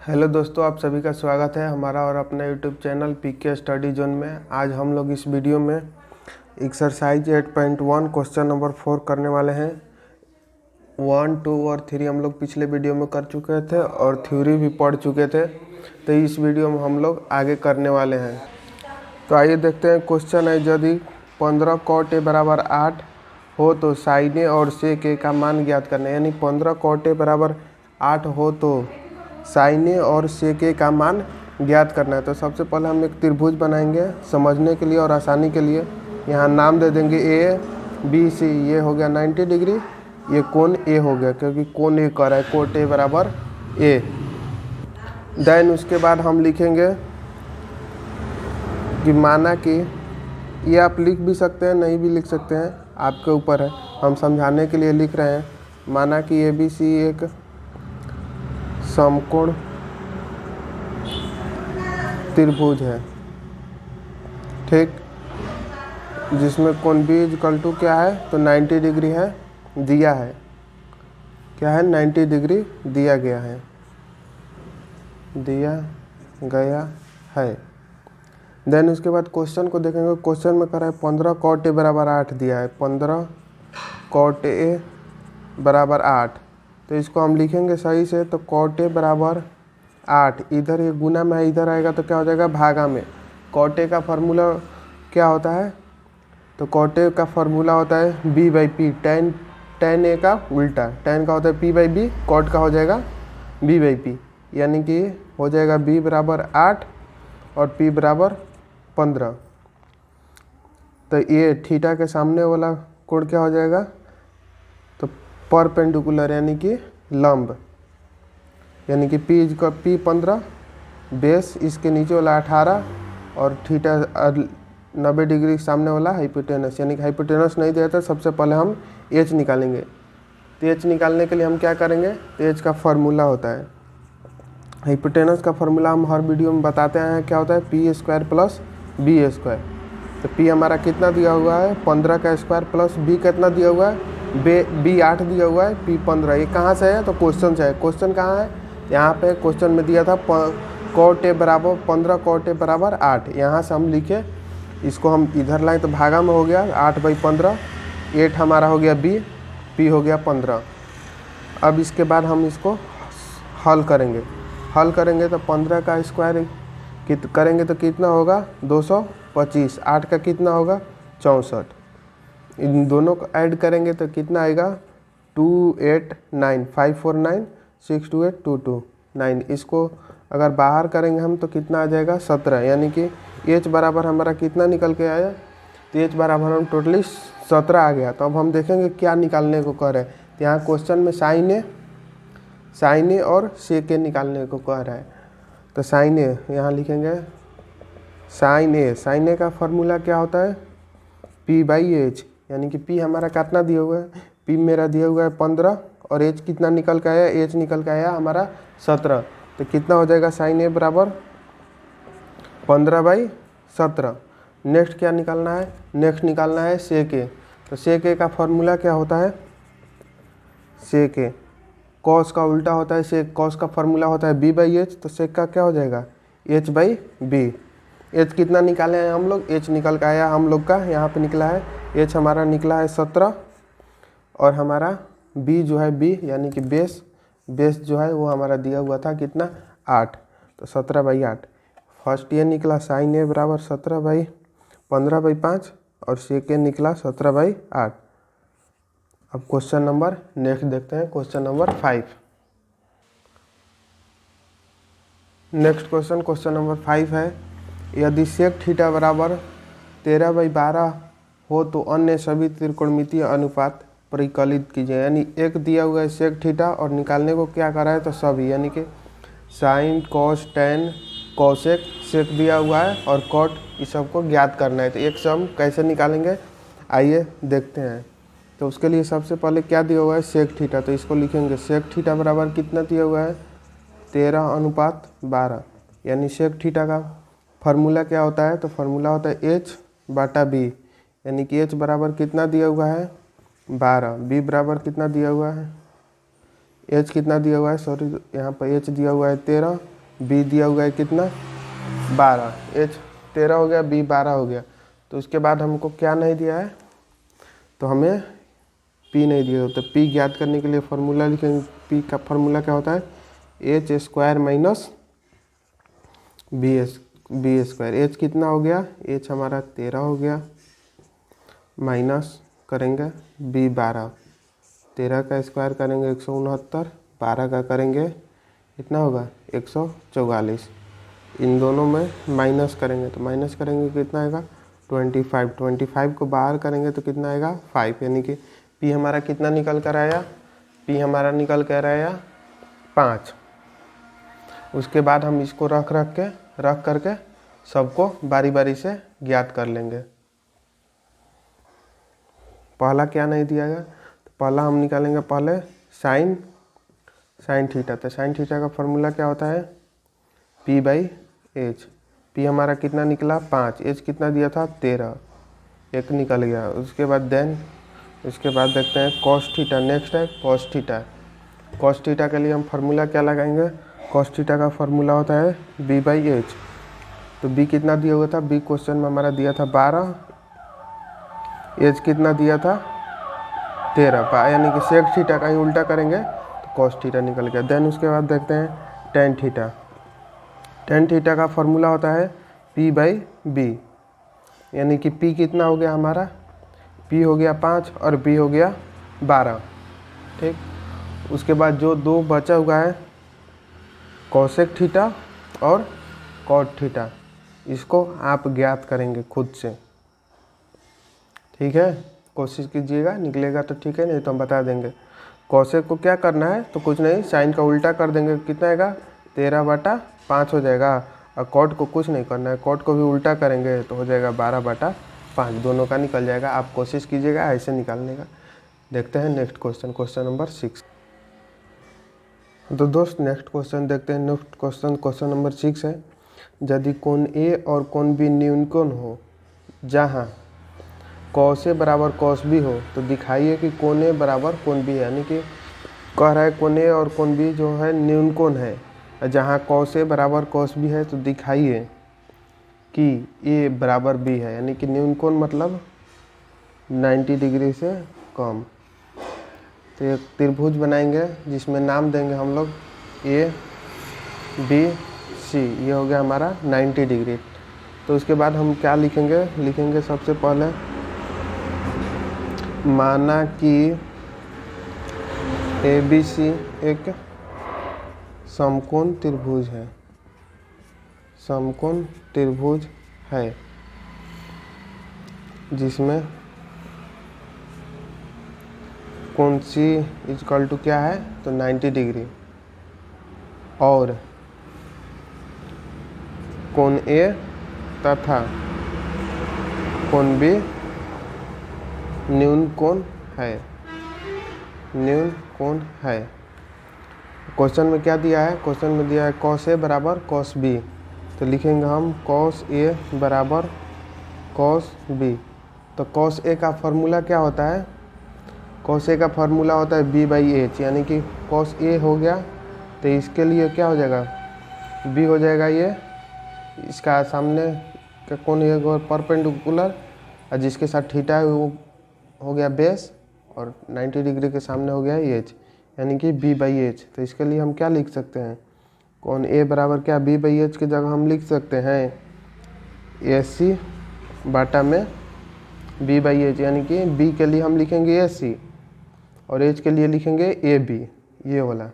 Hello दोस्तों, आप सभी का स्वागत है हमारा और अपना YouTube channel PK study zone में। आज हम लोग इस वीडियो में एक्सरसाइज 8.1 क्वेश्चन नंबर 4 करने वाले हैं। 1, 2 और 3 हम लोग पिछले वीडियो में कर चुके थे और थ्योरी भी पढ़ चुके थे, तो इस वीडियो में हम लोग आगे करने वाले हैं। तो आइए देखते हैं। क्वेश्चन है, यदि 15 cot a बराबर 8 हो तो sin a और sec a का मान ज्ञात करना है। यानी 15 cot a बराबर 8 हो तो sin a और sec a का मान ज्ञात करना है। तो सबसे पहले हम एक त्रिभुज बनाएंगे समझने के लिए और आसानी के लिए। यहाँ नाम दे देंगे ए बी सी। ये हो गया 90 डिग्री, ये कोण ए हो गया क्योंकि कोण ए कर रहा है। कोट ए बराबर ए। देन उसके बाद हम लिखेंगे कि माना कि, ये आप लिख भी सकते हैं नहीं भी लिख सकते हैं, आपके ऊपर है। हम समझाने के लिए लिख रहे हैं। माना कि ए बी सी एक समकोण त्रिभुज है, ठीक, जिसमें कोण बी इक्वल टू क्या है तो 90 डिग्री है, दिया है। क्या है? 90 डिग्री दिया गया है, दिया गया है। देन उसके बाद क्वेश्चन को देखेंगे। क्वेश्चन में कह रहा है 15 cot a बराबर 8 दिया है। 15 cot a बराबर 8, तो इसको हम लिखेंगे सही से। तो cot a बराबर 8, इधर ये गुना में इधर आएगा तो क्या हो जाएगा भागा में। cot a का फार्मूला क्या होता है? तो cot a का फार्मूला होता है b by P. tan a का उल्टा, tan का होता है p बाई बी, cot का हो जाएगा b बाई पी। यानी कि हो जाएगा b बराबर 8 और p बराबर 15। तो ये थीटा के सामने वाला कोण क्या हो जाएगा तो परपेंडिकुलर, यानी कि लंब। यानी कि p 15, बेस इसके नीचे वाला 18 और थीटा 90 डिग्री सामने वाला हाइपोटेनस। यानी कि हाइपोटेनस नहीं दिया था, सबसे पहले हम h निकालेंगे। तो h निकालने के लिए हम क्या करेंगे, तो h का फार्मूला होता है, हाइपोटेनस का फार्मूला हम हर वीडियो में बताते हैं। क्या होता है? P square plus B square. तो p हमारा कितना दिया हुआ है 15 का स्क्वायर प्लस b कितना दिया हुआ है b 8 दिया हुआ है, p 15। ये कहाँ से है? तो क्वेश्चन से है। क्वेश्चन कहाँ है? यहाँ पे क्वेश्चन में दिया था cot a बराबर 15 cot a बराबर 8। यहाँ से हम लिखे, इसको हम इधर लाए तो भागा में हो गया 8/15। 8 हमारा हो गया b, p हो गया 15। अब इसके बाद हम इसको हल करेंगे। हल करेंगे तो 15 का स्क्वायर करेंगे तो कितना होगा 225। 8 का कितना होगा 64। इन दोनों को ऐड करेंगे तो कितना आएगा 289 549 628 229। इसको अगर बाहर करेंगे हम तो कितना आ जाएगा 17। यानी कि h बराबर हमारा कितना निकल के आया, तो h बराबर हम टोटली 17 आ गया। तो अब हम देखेंगे क्या निकालने को कह रहे हैं। तो यहाँ क्वेश्चन में sin a और sec a निकालने को कह रहा है। तो sin a यहाँ लिखेंगे sin a का फार्मूला क्या होता है p बाई एच। यानी कि p हमारा कितना दिया हुआ है, p मेरा दिया हुआ है 15 और h कितना निकल के आया, h निकल के आया हमारा 17। तो कितना हो जाएगा sin a बराबर 15/17। नेक्स्ट क्या निकालना है? नेक्स्ट निकालना है sec a। तो sec a का फार्मूला क्या होता है? sec a cos का उल्टा होता है sec। cos का फार्मूला होता है b बाई एच। तो sec का क्या हो जाएगा h बाई बी। h कितना निकाले हैं हम लोग? h निकल के आया हम लोग का, यहाँ पे निकला है h हमारा निकला है 17 और हमारा b जो है b यानी कि बेस जो है वो हमारा दिया हुआ था कितना 8। तो 17/8। फर्स्ट ये निकला sin a बराबर 17/15/5 और sec a निकला 17/8। अब क्वेश्चन नंबर नेक्स्ट देखते हैं, question number 5। Next question number 5 है, यदि sec थीटा बराबर 13/12 हो तो अन्य सभी त्रिकोणमितीय अनुपात परिकलित कीजिए। यानी एक दिया हुआ है sec थीटा और निकालने को क्या करा है तो सभी, यानी कि sin cos tan cosec sec दिया हुआ है और cot, इस सबको ज्ञात करना है। तो एक सम कैसे निकालेंगे आइए देखते हैं। तो उसके लिए सबसे पहले क्या दिया हुआ है sec थीटा। तो इसको लिखेंगे sec थीटा बराबर कितना दिया हुआ है 13/12। यानी sec थीटा का फार्मूला क्या होता है? तो फार्मूला होता है h/b। यानी कि h बराबर कितना दिया हुआ है 12, b बराबर कितना दिया हुआ है एच कितना दिया हुआ है, सॉरी यहाँ पर एच दिया हुआ है 13, बी दिया हुआ है कितना 12, एच 13 हो गया, बी 12 हो गया। तो उसके बाद हमको क्या नहीं दिया है, तो हमें पी नहीं दिया। तो पी ज्ञात करने के लिए फॉर्मूला लिखेंगे। पी का फॉर्मूला क्या होता है, H square minus B square. H कितना हो गया, एच हमारा 13 हो गया, माइनस करेंगे बी 12, 13 का स्क्वायर करेंगे 169, 12 का करेंगे कितना होगा 144। इन दोनों में माइनस करेंगे तो माइनस करेंगे कितना आएगा 25, 25 को बाहर करेंगे तो कितना आएगा 5, यानी कि पी हमारा कितना निकल कर आया, पी हमारा निकल कर आया 5। उसके बाद हम इसको रख करके सबको बारी बारी से ज्ञात कर लेंगे। पहला क्या नहीं दिया गया, तो पहला हम निकालेंगे पहले साइन थीटा। तो साइन थीटा का फॉर्मूला क्या होता है, पी बाई एच। पी हमारा कितना निकला 5, एच कितना दिया था 13, एक निकल गया। उसके बाद देखते हैं कॉस थीटा। नेक्स्ट है कॉस थीटा। कॉस थीटा के लिए हम फार्मूला क्या लगाएंगे, कॉस थीटा का फार्मूला होता है बी बाई एच। तो बी कितना दिया हुआ था, बी क्वेश्चन में हमारा दिया था 12, एच कितना दिया था 13, यानी कि सेक थीटा का ही उल्टा करेंगे तो कॉस थीटा निकल गया। देन उसके बाद देखते हैं टेन थीटा। टेन थीटा का फार्मूला होता है पी बाई बी, यानी कि पी कितना हो गया हमारा, पी हो गया 5 और बी हो गया 12, ठीक। उसके बाद जो दो बचा हुआ है कॉसेक थीटा और कॉट थीटा, इसको आप ज्ञात करेंगे खुद से, ठीक है। कोशिश कीजिएगा, निकलेगा तो ठीक है, नहीं तो हम बता देंगे। कॉसेक को क्या करना है, तो कुछ नहीं, साइन का उल्टा कर देंगे, कितना आएगा 13/5 हो जाएगा। और कॉट को कुछ नहीं करना है, कॉट को भी उल्टा करेंगे तो हो जाएगा 12/5, दोनों का निकल जाएगा। आप कोशिश कीजिएगा ऐसे निकालने का। देखते हैं नेक्स्ट क्वेश्चन, क्वेश्चन नंबर 6। तो दोस्त नेक्स्ट क्वेश्चन देखते हैं। नेक्स्ट क्वेश्चन नंबर 6 है, यदि कोण ए और कोण बी न्यून कोण हो, जहाँ कॉस ए बराबर कॉस बी हो, तो दिखाइए कि कोण ए बराबर कोण बी है। यानी कि कह रहा है कोण ए और कोण बी जो है न्यून कोण है, जहाँ कॉस ए बराबर कॉस बी है, तो दिखाइए कि ए बराबर बी है। यानी कि न्यून कोण मतलब 90 डिग्री से कम। तो एक त्रिभुज बनाएंगे जिसमें नाम देंगे हम लोग ए बी सी, ये हो गया हमारा 90 डिग्री। तो उसके बाद हम क्या लिखेंगे सबसे पहले, माना कि ए बी सी एक समकोण त्रिभुज है, समकोण त्रिभुज है जिसमें कोण सी इक्वल टू क्या है, तो 90 डिग्री, और कोण ए तथा कोण बी न्यून कोण है, न्यून कोण है। क्वेश्चन में क्या दिया है, क्वेश्चन में दिया है कॉस ए बराबर कॉस बी। तो लिखेंगे हम कॉस ए बराबर कॉस बी। तो कॉस ए का फॉर्मूला क्या होता है, कॉस ए का फॉर्मूला होता है बी बाई एच, यानी कि कॉस ए हो गया तो इसके लिए क्या हो जाएगा, बी हो जाएगा ये, इसका सामने का कोण ये परपेंडिकुलर, और जिसके साथ थीटा है वो हो गया बेस, और 90 डिग्री के सामने हो गया एच, यानी कि बी बाई एच। तो इसके लिए हम क्या लिख सकते हैं, कोण ए बराबर क्या, बी बाई एच की जगह हम लिख सकते हैं ए सी बाटा में बी बाई एच, यानी कि बी के लिए हम लिखेंगे ए सी और एच के लिए लिखेंगे ए बी, ये वाला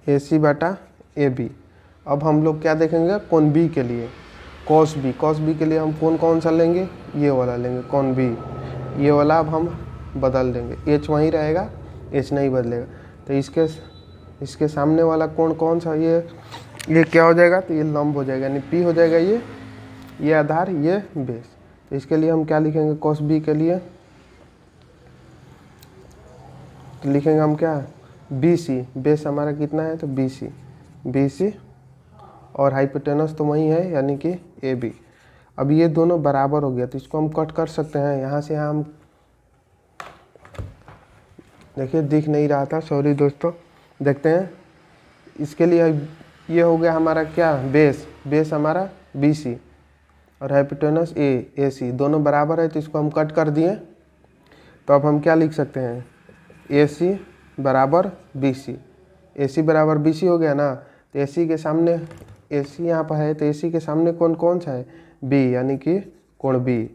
ए सी बाटा ए बी। अब हम लोग क्या देखेंगे, कोण बी के लिए कॉस बी, कॉस बी के लिए हम कोण कौन सा लेंगे, ये वाला लेंगे कोण बी, ये वाला अब हम बदल देंगे, एच वहीं रहेगा, एच नहीं बदलेगा। तो इसके सामने वाला कोण कौन सा, ये क्या हो जाएगा, तो ये लंब हो जाएगा, यानी पी हो जाएगा ये आधार, ये बेस। तो इसके लिए हम क्या लिखेंगे, कॉस बी के लिए तो लिखेंगे हम क्या, बी सी, बेस हमारा कितना है, तो बी सी और हाइपोटेनस तो वही है, यानी कि ए बी। अब ये दोनों बराबर हो गया, तो इसको हम कट कर सकते हैं, यहाँ से हम देखिए दिख नहीं रहा था, सॉरी दोस्तों। देखते हैं इसके लिए, ये हो गया हमारा क्या, बेस हमारा BC और हाइपोटेनस AC दोनों बराबर है, तो इसको हम कट कर दिए। तो अब हम क्या लिख सकते हैं, AC बराबर BC, AC बराबर BC हो गया ना। तो AC के सामने, AC यहाँ पर है, तो AC के सामने कौन सा है, B, यानी कि कोण B,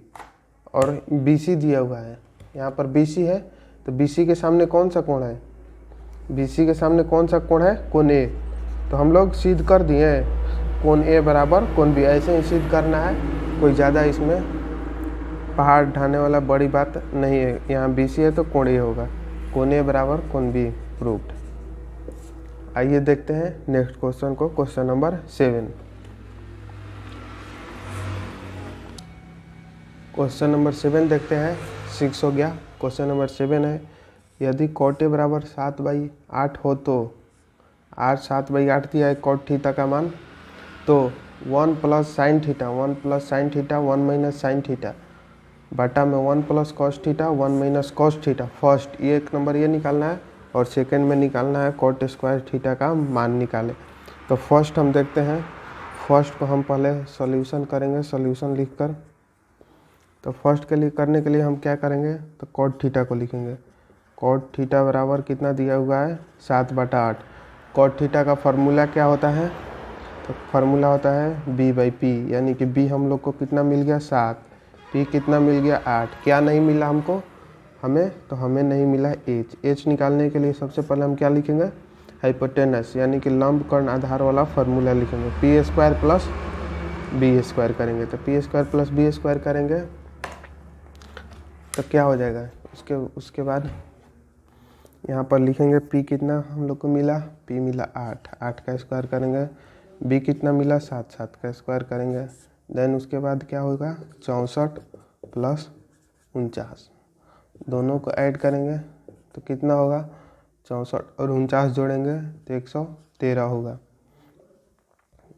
और BC दिया हुआ है, यहाँ पर BC है, तो BC के सामने कौन सा कोण है, BC के सामने कौन सा कोण है, कोण A। तो हम लोग सिद्ध कर दिए कोण A बराबर कोण B, ऐसे ही सिद्ध करना है, कोई ज़्यादा इसमें पहाड़ ढाने वाला बड़ी बात नहीं है। यहाँ BC है तो कोण A होगा, कोण A बराबर कोण B प्रूव्ड। आइए देखते हैं नेक्स्ट क्वेश्चन को, क्वेश्चन नंबर 7। क्वेश्चन नंबर 7 देखते हैं, 6 हो गया। क्वेश्चन नंबर 7 है, यदि cot A बराबर 7/8 हो तो 7/8 दिया है cot थीटा का मान, तो 1 plus sine theta 1 minus sine theta बटा में 1 plus cos theta 1 minus cos theta. First ये एक नंबर ये निकालना है, और सेकंड में निकालना है cot स्क्वायर थीटा का मान निकाले। तो फर्स्ट हम देखते हैं, फर्स्ट को हम पहले सॉल्यूशन करेंगे, सॉल्यूशन लिखकर। तो फर्स्ट के लिए करने के लिए हम क्या करेंगे, तो cot थीटा को लिखेंगे। cot थीटा बराबर कितना दिया हुआ है, 7/8। cot थीटा का फार्मूला क्या होता है, तो फार्मूला होता है B/P, यानी कि B हम लोग को कितना मिल गया 7, P कितना मिल गया 8। क्या नहीं मिला हमको, हमें, तो हमें नहीं मिला H निकालने के लिए सबसे पहले हम क्या लिखेंगे, हाइपोटेनस, यानी कि लंब कर्ण आधार वाला फार्मूला लिखेंगे। P² प्लस B² करेंगे, तो P² प्लस B² करेंगे तो क्या हो जाएगा, उसके बाद यहाँ पर लिखेंगे P कितना हम लोग को मिला, P मिला 8 का स्क्वायर करेंगे, B कितना मिला 7 का स्क्वायर करेंगे। देन उसके बाद क्या होगा, 64 प्लस 49, दोनों को ऐड करेंगे तो कितना होगा, 64 और 49 जोड़ेंगे तो 113 होगा।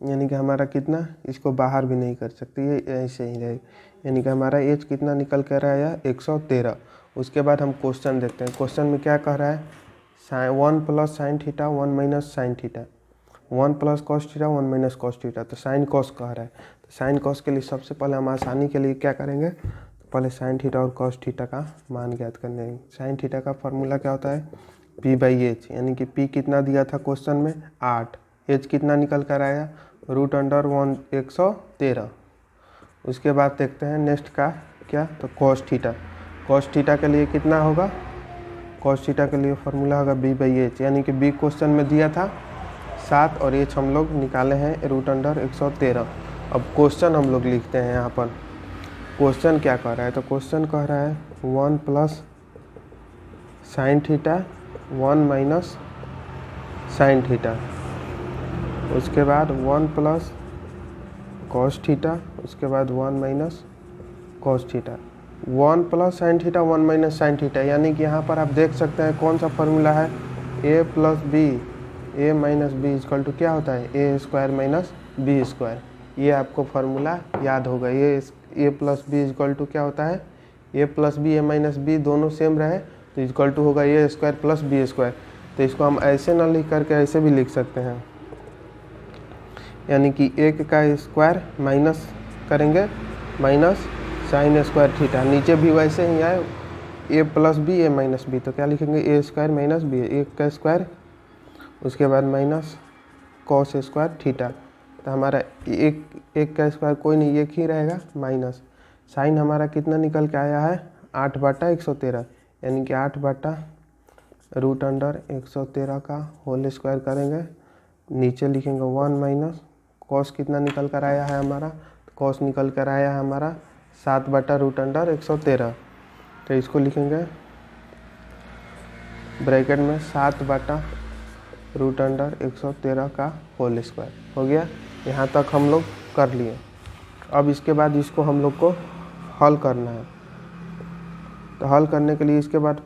यानी कि हमारा कितना, इसको बाहर भी नहीं कर सकते, ये ऐसे ही रहेगा। यानी कि हमारा एज कितना निकल कर आया, 113। उसके बाद हम क्वेश्चन देखते हैं, क्वेश्चन में क्या कह रहा है, 1 plus sine theta 1 minus sine theta, 1 plus cos theta 1 minus cos theta, तो साइन कॉस कह रहा है। तो साइन कॉस के लिए सबसे पहले हम आसानी के लिए क्या करेंगे, तो पहले साइन थीटा और कॉस थीटा का मान ज्ञात करने। साइन थीटा का फार्मूला क्या होता है, P/H, यानी कि P कितना दिया था क्वेश्चन में 8, H कितना निकल कर आया, √113। उसके बाद देखते हैं नेक्स्ट का क्या, तो कॉस थीटा के लिए कितना होगा, कॉस थीटा के लिए फार्मूला होगा B/H, यानी कि B क्वेश्चन में दिया था 7 और H हम लोग निकाले हैं √113। अब क्वेश्चन हम लोग लिखते हैं, यहाँ पर क्वेश्चन क्या कह रहा है, तो क्वेश्चन कह रहा है 1 plus sine theta 1 minus sine theta, उसके बाद 1 प्लस कॉस थीटा, उसके बाद 1 minus cos theta. 1 plus sine theta 1 minus sine theta, यानी कि यहाँ पर आप देख सकते हैं कौन सा फार्मूला है, A plus B, A minus B equal to क्या होता है, A² माइनस B²। ये आपको फार्मूला याद होगा। ये A plus B equal to क्या होता है, A plus B, A minus B दोनों सेम रहे तो इक्वल टू होगा A² प्लस B²। तो इसको हम ऐसे ना लिख करके ऐसे भी लिख सकते हैं, यानी कि 1 का स्क्वायर माइनस करेंगे माइनस साइन स्क्वायर थीटा, नीचे भी वैसे ही आए A plus B A minus B, तो क्या लिखेंगे A² माइनस B, 1 का स्क्वायर, उसके बाद माइनस कॉस स्क्वायर थीटा। तो हमारा एक का स्क्वायर कोई नहीं, एक ही रहेगा, माइनस साइन हमारा कितना निकल के आया है 8/113, यानी कि 8/√113 का होल स्क्वायर करेंगे, नीचे लिखेंगे 1 माइनस कॉस कितना निकल कर आया है हमारा, कॉस निकल कर आया है हमारा 7/√113। तो इसको लिखेंगे ब्रैकेट में 7/√113 का होल स्क्वायर हो गया। यहाँ तक हम लोग कर लिए। अब इसके बाद इसको हम लोग को हल करना है। तो हल करने के लिए इसके बाद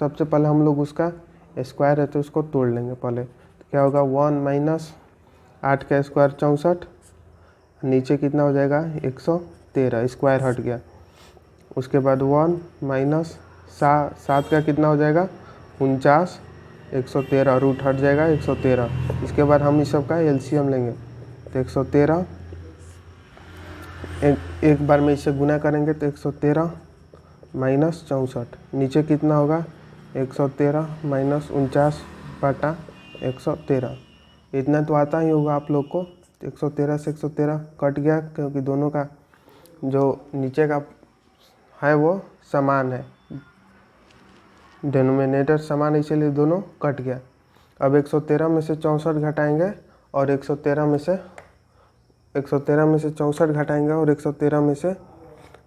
सबसे पहले हम लोग उसका स्क्वायर है तो उसको तोड़ लेंगे पहले। तो क्या होगा 1 माइनस 8 का स्क्वायर 64, नीचे कितना हो जाएगा 113, स्क्वायर हट गया। उसके बाद 1 माइनस 7 का कितना हो जाएगा 49, 113, रूट हट जाएगा 113। इसके बाद हम इस सब का एलसीएम लेंगे तो 113 एक बार में इससे गुना करेंगे तो 113 माइनस 64, नीचे कितना होगा 113 माइनस 49/113, इतना तो आता ही होगा आप लोग को। 113 से 113 कट गया क्योंकि दोनों का जो नीचे का है वो समान है, डिनोमिनेटर समान है, इसीलिए दोनों कट गया। अब 113 में से 64 घटाएंगे और 113 में से 64 घटाएंगे और 113 में से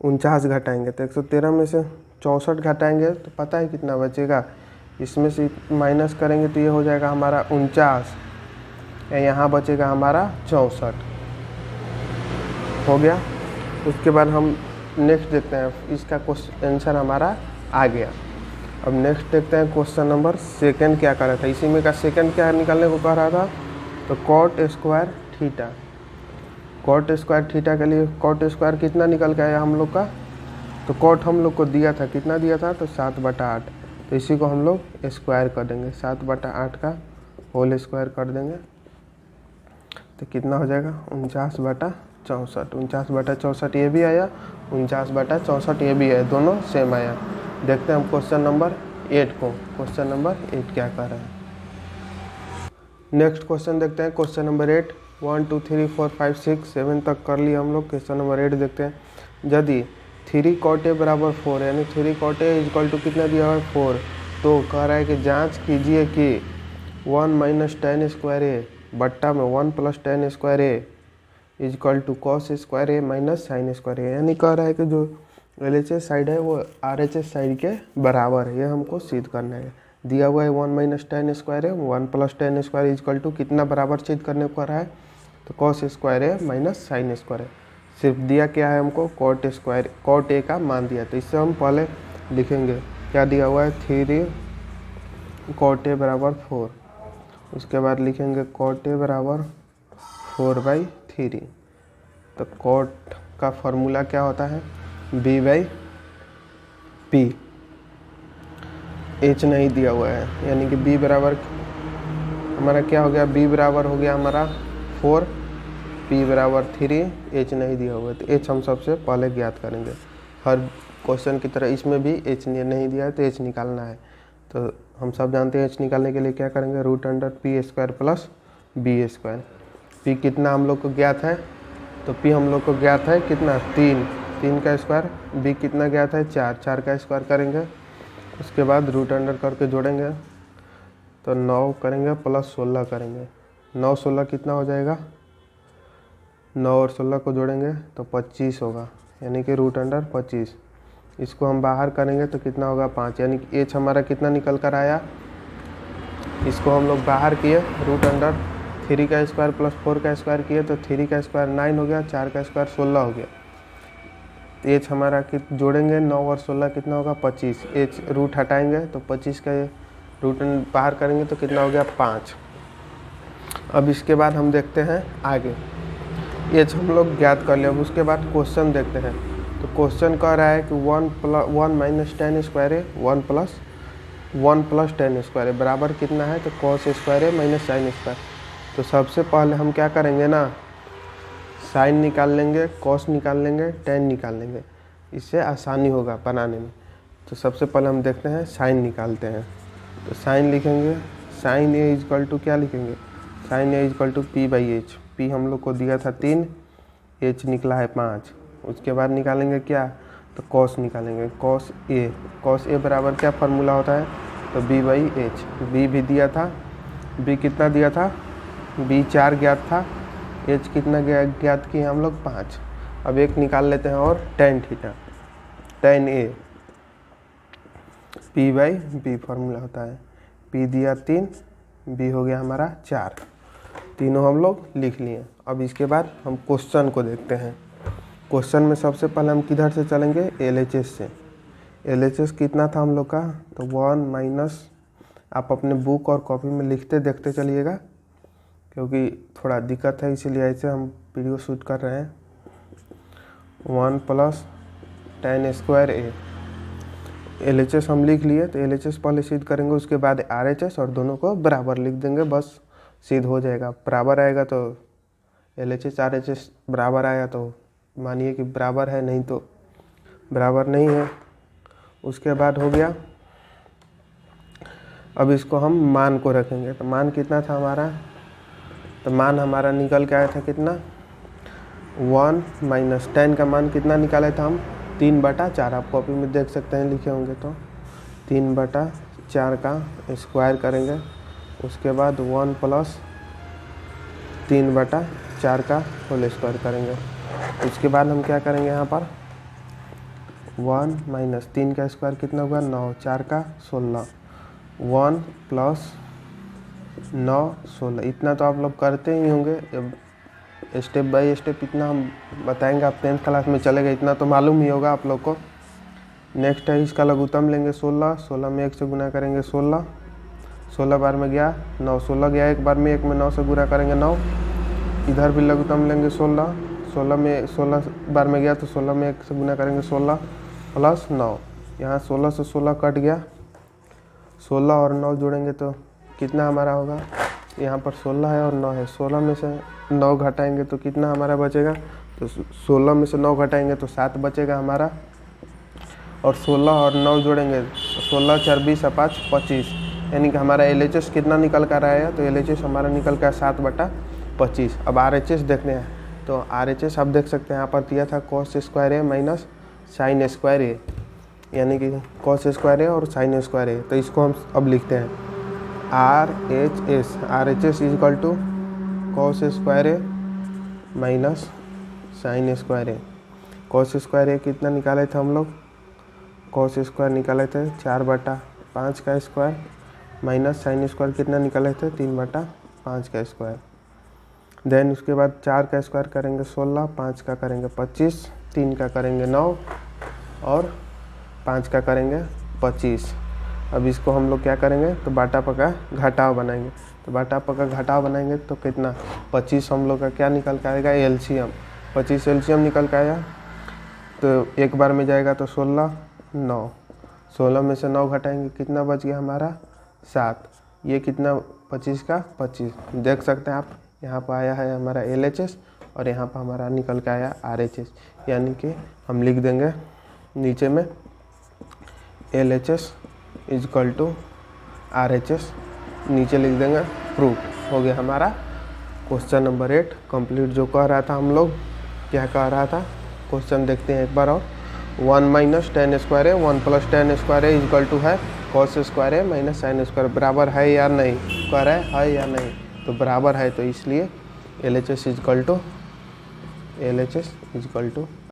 49 घटाएंगे तो 113 में से 64 घटाएंगे तो पता है कितना बचेगा, इसमें से माइनस करेंगे तो ये हो जाएगा हमारा 49, यहाँ बचेगा हमारा 64 हो गया। उसके बाद हम नेक्स्ट देखते हैं, इसका क्वेश्चन आंसर हमारा आ गया। अब नेक्स्ट देखते हैं क्वेश्चन नंबर सेकंड क्या कर रहा था, इसी में का सेकंड क्या निकालने को कह रहा था, तो cot square theta. Cot square theta के लिए कॉट स्क्वायर कितना निकल के आया हम लोग का, तो कॉट हम लोग को दिया था, कितना दिया था, तो 7/8, तो इसी को हम लोग स्क्वायर कर देंगे, 7/8 का होल स्क्वायर कर देंगे तो कितना हो जाएगा 49/64। 49/64 ये भी आया, 49/64 ये भी आया, दोनों सेम आया। देखते हैं हम क्वेश्चन नंबर 8 को, क्वेश्चन नंबर 8 क्या कर रहा है। नेक्स्ट क्वेश्चन देखते हैं क्वेश्चन नंबर 8। 1 2 3 4 5 6 7 तक कर लिए हम लोग। क्वेश्चन नंबर 8 देखते हैं, यदि 3 cot A बराबर 4 यानी 3 cot A इक्वल टू कितना दिया हुआ है 4, तो कह रहा है कि जांच कीजिए कि 1 माइनस tan स्क्वायर ए बट्टा में 1 plus tan square A equal to cos square A minus sine square A, यानी कह रहा है कि जो LHS साइड है वो RHS साइड के बराबर है, ये हमको सिद्ध करना है। दिया हुआ है 1 माइनस tan स्क्वायर है 1 plus tan square equal to कितना बराबर सिद्ध करने को रहा है, तो कॉस स्क्वायर है माइनस साइन स्क्वायर है। सिर्फ दिया क्या है हमको कॉट स्क्वायर कॉट ए का मान दिया, तो इससे हम पहले लिखेंगे क्या दिया हुआ है 3 cot A बराबर 4, उसके बाद लिखेंगे cot A बराबर 4/3। तो कॉट का फॉर्मूला क्या होता है B/P, H नहीं दिया हुआ है, यानी कि B बराबर हमारा क्या हो गया, B बराबर हो गया हमारा 4, P बराबर 3, H नहीं दिया हुआ है, तो H हम सबसे पहले ज्ञात करेंगे। हर क्वेश्चन की तरह इसमें भी H नहीं दिया है तो H निकालना है। तो हम सब जानते हैं H निकालने के लिए क्या करेंगे, √P² प्लस B²। P कितना हम लोग को ज्ञात है, तो P हम लोग को ज्ञात है कितना 3 का स्क्वायर, B कितना ज्ञात है 4 का स्क्वायर करेंगे, उसके बाद √अंडर करके जोड़ेंगे तो 9 करेंगे प्लस 16 करेंगे, 9 16 कितना हो जाएगा, 9 और 16 को जोड़ेंगे तो 25 होगा, यानी कि √25। इसको हम बाहर करेंगे तो कितना होगा 5, यानी कि H हमारा कितना निकल कर आया, इसको हम लोग बाहर किए √3 का स्क्वायर प्लस 4 का स्क्वायर किए तो 3 का स्क्वायर 9 हो गया, 4 का स्क्वायर 16 हो गया। H हमारा जोड़ेंगे 9 और 16 कितना होगा 25, H रूट हटाएंगे तो 25 का रूट बाहर करेंगे तो कितना हो गया 5। अब इसके बाद हम देखते हैं आगे, H हम लोग ज्ञात कर लिया। अब उसके बाद क्वेश्चन देखते हैं, तो क्वेश्चन कह रहा है कि 1 माइनस tan स्क्वायर है 1 प्लस tan स्क्वायर है बराबर कितना है, तो कॉस स्क्वायर है माइनस साइन स्क्वायर। तो सबसे पहले हम क्या करेंगे ना, साइन निकाल लेंगे, कॉस निकाल लेंगे, tan निकाल लेंगे, इससे आसानी होगा बनाने में। तो सबसे पहले हम देखते हैं साइन निकालते हैं, तो साइन लिखेंगे, साइन ए इक्वल टू क्या लिखेंगे, sine A equal to P/H। P हम लोग को दिया था 3, H निकला है 5। उसके बाद निकालेंगे क्या, तो कॉस निकालेंगे, कॉस ए बराबर क्या फार्मूला होता है, तो B/H। B भी दिया था, B कितना दिया था, B 4 ज्ञात था, H कितना ज्ञात किए हम लोग 5। अब एक निकाल लेते हैं और tan theta, tan A P/B formula होता है, P दिया 3, B हो गया हमारा 4, तीनों हम लोग लिख लिए। अब इसके बाद हम क्वेश्चन को देखते हैं। क्वेश्चन में सबसे पहले हम किधर से चलेंगे, LHS से। LHS कितना था हम लोग का, तो 1 माइनस, आप अपने बुक और कॉपी में लिखते देखते चलिएगा क्योंकि थोड़ा दिक्कत है, इसीलिए ऐसे हम वीडियो शूट कर रहे हैं। 1 प्लस tan स्क्वायर ए LHS हम लिख लिए, तो LHS पहले सिद्ध करेंगे, उसके बाद RHS और दोनों को बराबर लिख देंगे, बस सिद्ध हो जाएगा। बराबर आएगा तो LHS RHS बराबर आया तो मानिए कि बराबर है, नहीं तो बराबर नहीं है। उसके बाद हो गया, अब इसको हम मान को रखेंगे। तो मान कितना था हमारा, तो मान हमारा निकल के आया था कितना, 1 माइनस 10 का मान कितना निकाले था हम, 3/4। आप कॉपी में देख सकते हैं, लिखे होंगे तो 3/4 का स्क्वायर करेंगे। उसके बाद 1 प्लस 3/4 का होल स्क्वायर करेंगे। उसके बाद हम क्या करेंगे, यहाँ पर 1 माइनस 3 का स्क्वायर कितना हुआ, 9, 4 का 16, 1 प्लस 9 16। इतना तो आप लोग करते ही होंगे, स्टेप बाय स्टेप इतना हम बताएंगे, आप 10th क्लास में चलेगा, इतना तो मालूम ही होगा आप लोग को। नेक्स्ट है इसका लघुत्तम लेंगे 16, 16 में 1 से गुना करेंगे 16, 16 बार में गया 9, 16 गया एक बार में, 1 में 9 से गुना करेंगे 9। इधर भी लघुत्तम लेंगे 16, 16 में 16 बार में गया तो 16 में 1 से गुना करेंगे 16 प्लस 9। यहाँ 16 से 16 कट गया, 16 और 9 जोड़ेंगे तो कितना हमारा होगा, यहाँ पर 16 है और 9 है, 16 में से 9 घटाएंगे तो कितना हमारा बचेगा, तो 16 में से 9 घटाएंगे तो 7 बचेगा हमारा। और 16 और 9 जोड़ेंगे तो 16 4 20 5 25, यानी कि हमारा LHS कितना निकल कर आया, तो LHS हमारा निकल कर 7/25। अब RHS देखते हैं, तो RHS आप देख सकते हैं यहाँ पर दिया था cos square A minus sine square A, यानी कि cos स्क्वायर A और साइन स्क्वायर A। तो इसको हम अब लिखते हैं RHS is equal to cos square A minus sine square A। cos square A कितना निकाले थे हम लोग, cos स्क्वायर निकाले थे 4/5 का स्क्वायर, माइनस साइन स्क्वायर कितना निकाले थे 3/5 का स्क्वायर। देन उसके बाद 4 का स्क्वायर करेंगे 16, 5 का करेंगे 25, 3 का करेंगे 9 और 5 का करेंगे 25। अब इसको हम लोग क्या करेंगे, तो बाटा पका घटाव बनाएंगे। तो बाटा पका घटाव बनाएंगे तो कितना, 25 हम लोग का क्या निकल के आएगा, LCM 25 LCM निकल के आया। तो एक बार में जाएगा तो 16 9, 16 में से 9 घटाएंगे कितना बच गया हमारा 7। ये कितना 25 का 25, देख सकते हैं आप, यहाँ पर आया है हमारा LHS और यहाँ पर हमारा निकल के आया RHS, यानी कि हम लिख देंगे नीचे में LHS इजकल टू RHS, नीचे लिख देंगे प्रूफ। हो गया हमारा क्वेश्चन नंबर 8 कंप्लीट। जो कह रहा था हम लोग, क्या कह रहा था, क्वेश्चन देखते हैं एक बार और। 1 माइनस 10 स्क्वायर है, 1 प्लस 10 स्क्वायर है इजकल टू है cos स्क्वायर है माइनस साइन स्क्वायर, बराबर है या नहीं, कह रहा है या नहीं, तो बराबर है, तो इसलिए LHS इजकल टू